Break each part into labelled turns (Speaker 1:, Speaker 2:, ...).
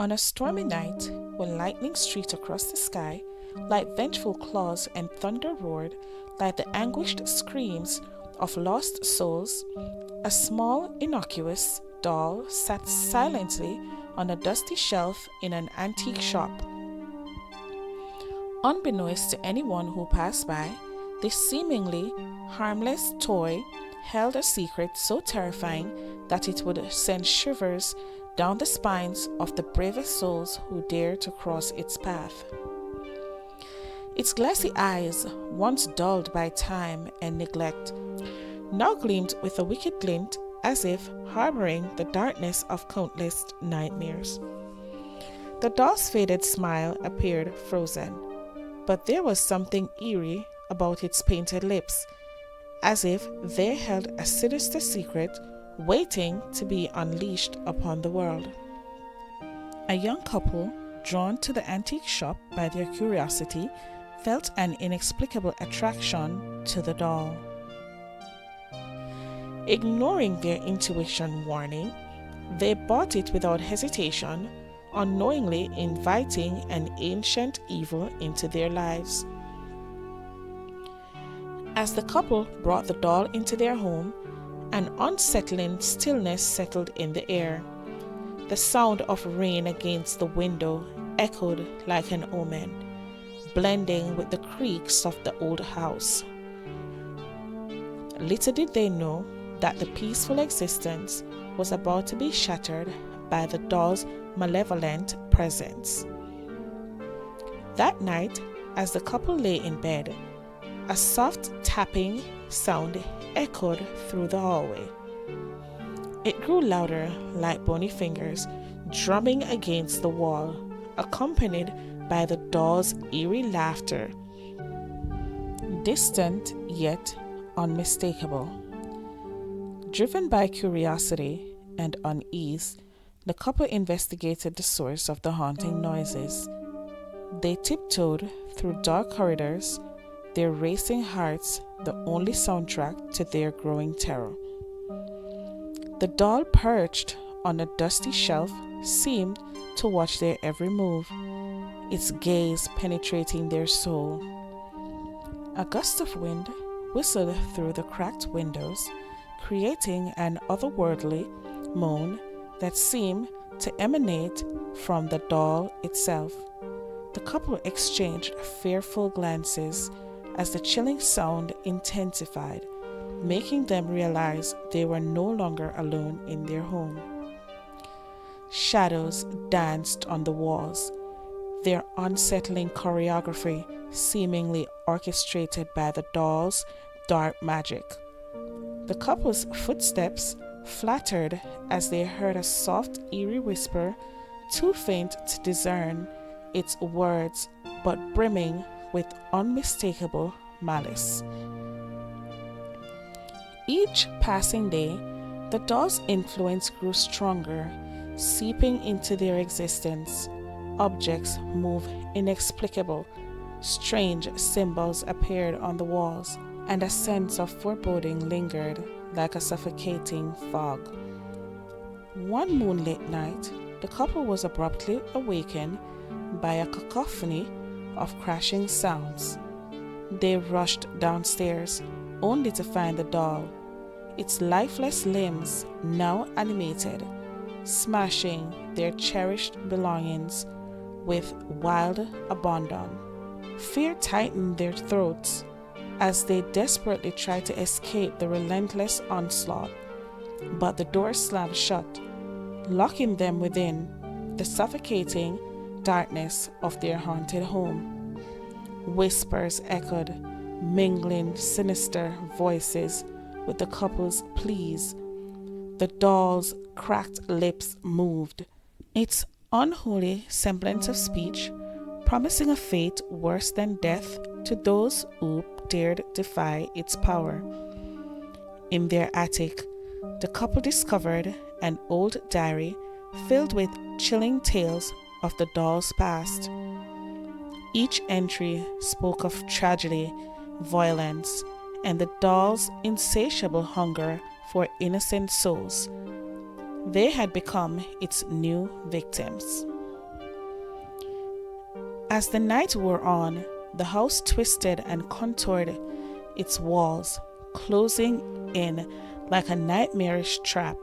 Speaker 1: On a stormy night, when lightning streaked across the sky, like vengeful claws and thunder roared, like the anguished screams of lost souls, a small, innocuous doll sat silently on a dusty shelf in an antique shop. Unbeknownst to anyone who passed by, this seemingly harmless toy held a secret so terrifying that it would send shivers down the spines of the bravest souls who dare to cross its path. Its glassy eyes, once dulled by time and neglect, now gleamed with a wicked glint as if harboring the darkness of countless nightmares. The doll's faded smile appeared frozen, but there was something eerie about its painted lips, as if they held a sinister secret waiting to be unleashed upon the world. A young couple, drawn to the antique shop by their curiosity, felt an inexplicable attraction to the doll. Ignoring their intuition warning, they bought it without hesitation, unknowingly inviting an ancient evil into their lives. As the couple brought the doll into their home, an unsettling stillness settled in the air. The sound of rain against the window echoed like an omen, blending with the creaks of the old house. Little did they know that the peaceful existence was about to be shattered by the doll's malevolent presence. That night, as the couple lay in bed, a soft tapping sound echoed through the hallway. It grew louder, like bony fingers drumming against the wall, accompanied by the doll's eerie laughter, distant yet unmistakable. Driven by curiosity and unease, the couple investigated the source of the haunting noises. They tiptoed through dark corridors, their racing hearts the only soundtrack to their growing terror. The doll perched on a dusty shelf seemed to watch their every move, its gaze penetrating their soul. A gust of wind whistled through the cracked windows, creating an otherworldly moan that seemed to emanate from the doll itself. The couple exchanged fearful glances as the chilling sound intensified, making them realize they were no longer alone in their home. Shadows danced on the walls, their unsettling choreography seemingly orchestrated by the doll's dark magic. The couple's footsteps fluttered as they heard a soft, eerie whisper, too faint to discern its words, but brimming with unmistakable malice. Each passing day, the doll's influence grew stronger, seeping into their existence. Objects moved inexplicable, strange symbols appeared on the walls, and a sense of foreboding lingered like a suffocating fog. One moonlit night, the couple was abruptly awakened by a cacophony of crashing sounds. They rushed downstairs, only to find the doll, its lifeless limbs now animated, smashing their cherished belongings with wild abandon. Fear tightened their throats as they desperately tried to escape the relentless onslaught, but the door slammed shut, locking them within the suffocating darkness of their haunted home. Whispers echoed, mingling sinister voices with the couple's pleas. The doll's cracked lips moved, its unholy semblance of speech promising a fate worse than death to those who dared defy its power. In their attic, the couple discovered an old diary filled with chilling tales of the doll's past. Each entry spoke of tragedy, violence, and the doll's insatiable hunger for innocent souls. They had become its new victims. As the night wore on, the house twisted and contoured its walls, closing in like a nightmarish trap.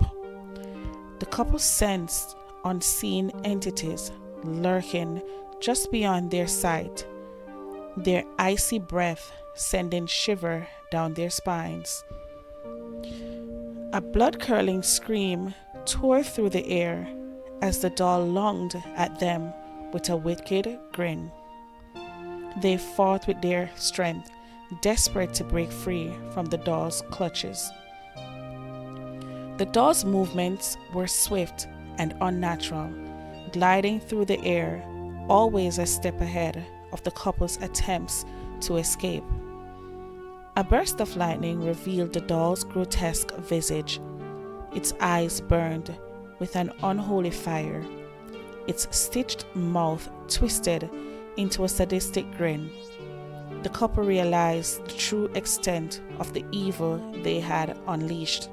Speaker 1: The couple sensed unseen entities lurking just beyond their sight, their icy breath sending shiver down their spines. A blood-curdling scream tore through the air as the doll lunged at them with a wicked grin. They fought with their strength, desperate to break free from the doll's clutches. The doll's movements were swift and unnatural, gliding through the air, always a step ahead of the couple's attempts to escape. A burst of lightning revealed the doll's grotesque visage. Its eyes burned with an unholy fire, its stitched mouth twisted into a sadistic grin. The couple realized the true extent of the evil they had unleashed.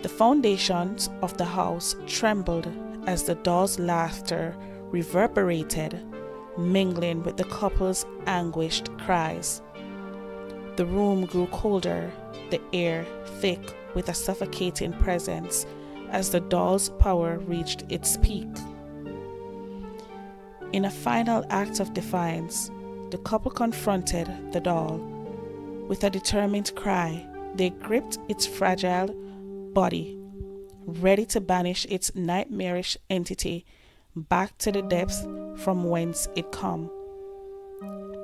Speaker 1: The foundations of the house trembled as the doll's laughter reverberated, mingling with the couple's anguished cries. The room grew colder, the air thick with a suffocating presence as the doll's power reached its peak. In a final act of defiance, the couple confronted the doll. With a determined cry, they gripped its fragile body, ready to banish its nightmarish entity back to the depths from whence it come.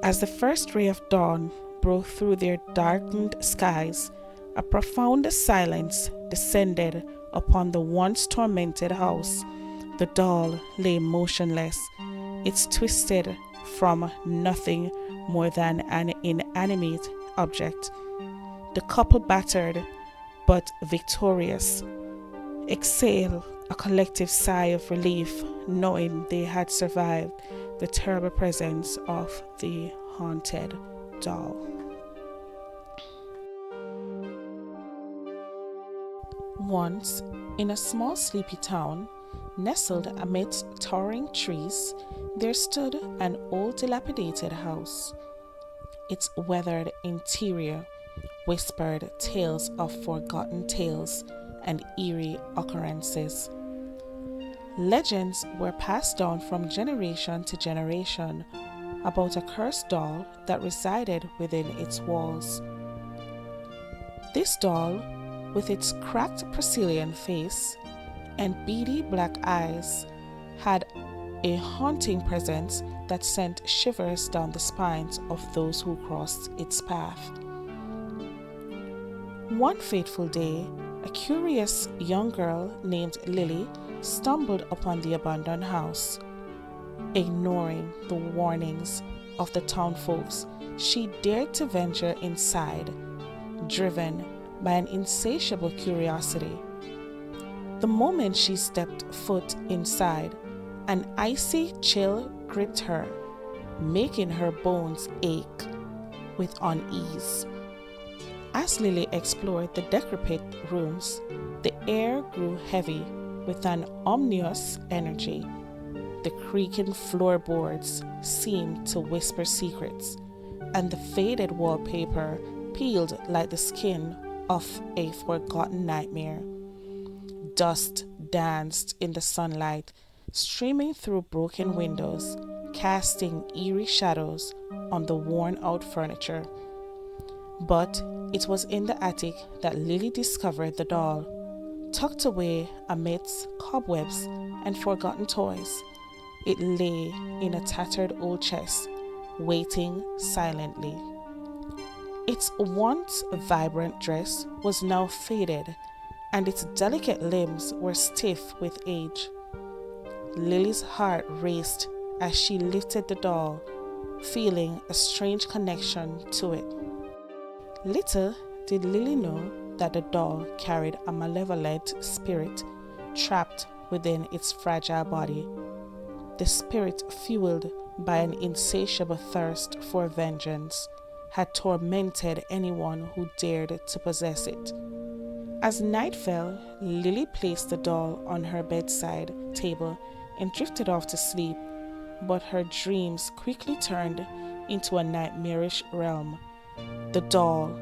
Speaker 1: As the first ray of dawn broke through their darkened skies, a profound silence descended upon the once tormented house. The doll lay motionless, its twisted from nothing more than an inanimate object. The couple, battered but victorious, exhaled a collective sigh of relief, knowing they had survived the terrible presence of the haunted doll. Once, in a small sleepy town, nestled amidst towering trees, there stood an old dilapidated house. Its weathered interior whispered tales of forgotten tales and eerie occurrences. Legends were passed down from generation to generation about a cursed doll that resided within its walls. This doll, with its cracked porcelain face and beady black eyes, had a haunting presence that sent shivers down the spines of those who crossed its path. One fateful day, a curious young girl named Lily stumbled upon the abandoned house. Ignoring the warnings of the town folks, she dared to venture inside, driven by an insatiable curiosity. The moment she stepped foot inside, an icy chill gripped her, making her bones ache with unease. As Lily explored the decrepit rooms, the air grew heavy with an ominous energy. The creaking floorboards seemed to whisper secrets, and the faded wallpaper peeled like the skin of a forgotten nightmare. Dust danced in the sunlight, streaming through broken windows, casting eerie shadows on the worn-out furniture. But it was in the attic that Lily discovered the doll, tucked away amidst cobwebs and forgotten toys. It lay in a tattered old chest, waiting silently. Its once vibrant dress was now faded, and its delicate limbs were stiff with age. Lily's heart raced as she lifted the doll, feeling a strange connection to it. Little did Lily know that the doll carried a malevolent spirit trapped within its fragile body. The spirit, fueled by an insatiable thirst for vengeance, had tormented anyone who dared to possess it. As night fell, Lily placed the doll on her bedside table and drifted off to sleep, but her dreams quickly turned into a nightmarish realm. The doll,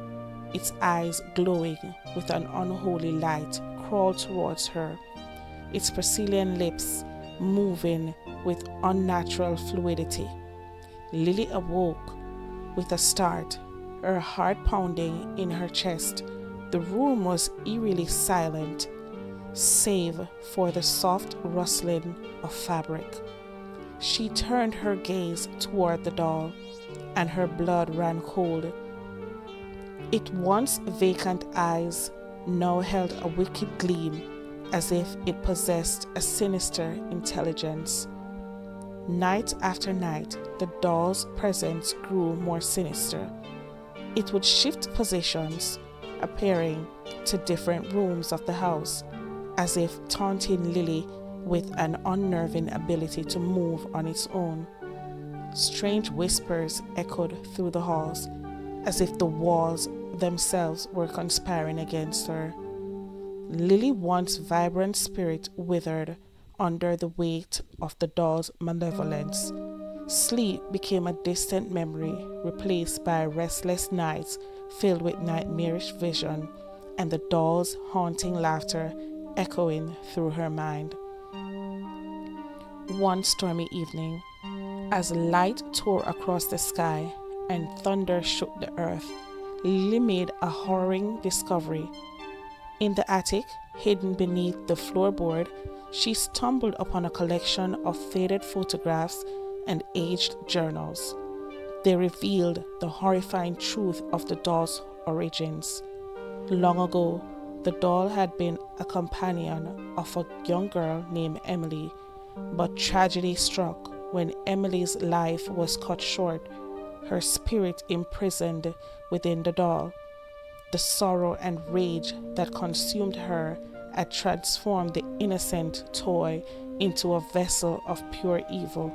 Speaker 1: its eyes glowing with an unholy light, crawled towards her, its porcelain lips moving with unnatural fluidity. Lily awoke with a start, her heart pounding in her chest. The room was eerily silent, save for the soft rustling of fabric. She turned her gaze toward the doll, and her blood ran cold. Its once vacant eyes now held a wicked gleam, as if it possessed a sinister intelligence. Night after night, the doll's presence grew more sinister. It would shift positions, appearing to different rooms of the house, as if taunting Lily with an unnerving ability to move on its own. Strange whispers echoed through the halls, as if the walls themselves were conspiring against her. Lily's once vibrant spirit withered under the weight of the doll's malevolence. Sleep became a distant memory, replaced by restless nights filled with nightmarish vision and the doll's haunting laughter echoing through her mind. One stormy evening, as light tore across the sky and thunder shook the earth, Lily made a harrowing discovery. In the attic, hidden beneath the floorboard, she stumbled upon a collection of faded photographs and aged journals. They revealed the horrifying truth of the doll's origins. Long ago, the doll had been a companion of a young girl named Emily, but tragedy struck when Emily's life was cut short, her spirit imprisoned within the doll. The sorrow and rage that consumed her had transformed the innocent toy into a vessel of pure evil.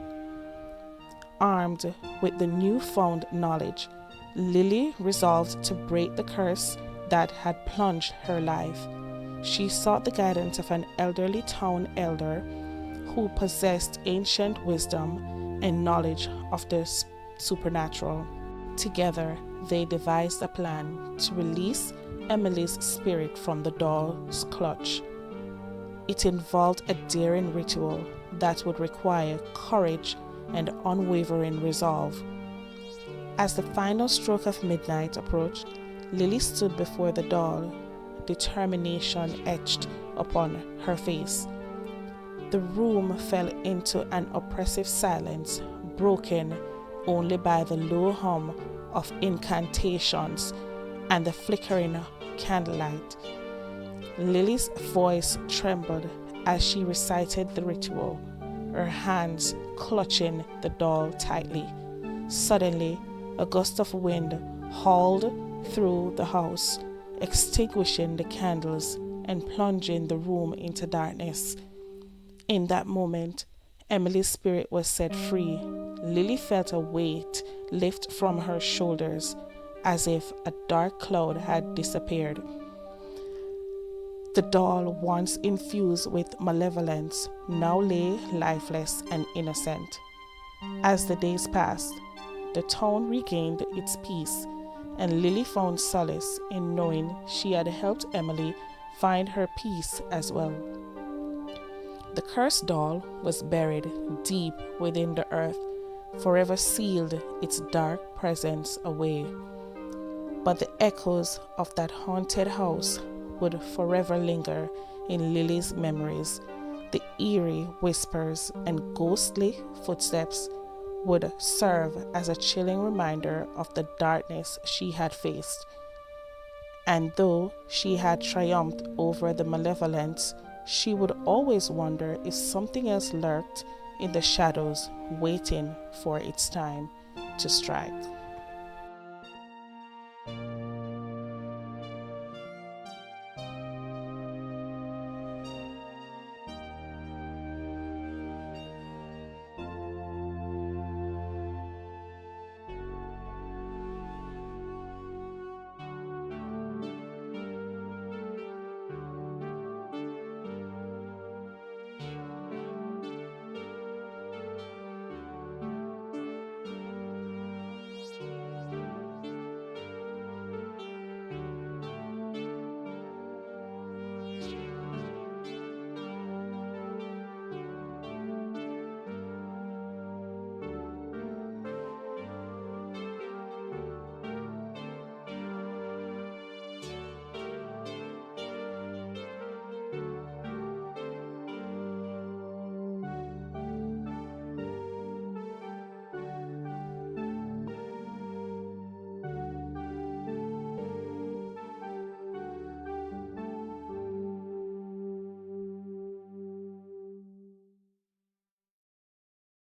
Speaker 1: Armed with the newfound knowledge, Lily resolved to break the curse that had plunged her life. She sought the guidance of an elderly town elder who possessed ancient wisdom and knowledge of the supernatural. Together, they devised a plan to release Emily's spirit from the doll's clutch. It involved a daring ritual that would require courage and unwavering resolve. As the final stroke of midnight approached, Lily stood before the doll, determination etched upon her face. The room fell into an oppressive silence, broken only by the low hum of incantations and the flickering candlelight. Lily's voice trembled as she recited the ritual, her hands clutching the doll tightly. Suddenly, a gust of wind howled through the house, extinguishing the candles and plunging the room into darkness. In that moment, Emily's spirit was set free. Lily felt a weight lift from her shoulders, as if a dark cloud had disappeared. The doll, once infused with malevolence, now lay lifeless and innocent. As the days passed, the town regained its peace, and Lily found solace in knowing she had helped Emily find her peace as well. The cursed doll was buried deep within the earth, forever sealed its dark presence away. But the echoes of that haunted house would forever linger in Lily's memories. The eerie whispers and ghostly footsteps would serve as a chilling reminder of the darkness she had faced. And though she had triumphed over the malevolence, she would always wonder if something else lurked in the shadows, waiting for its time to strike.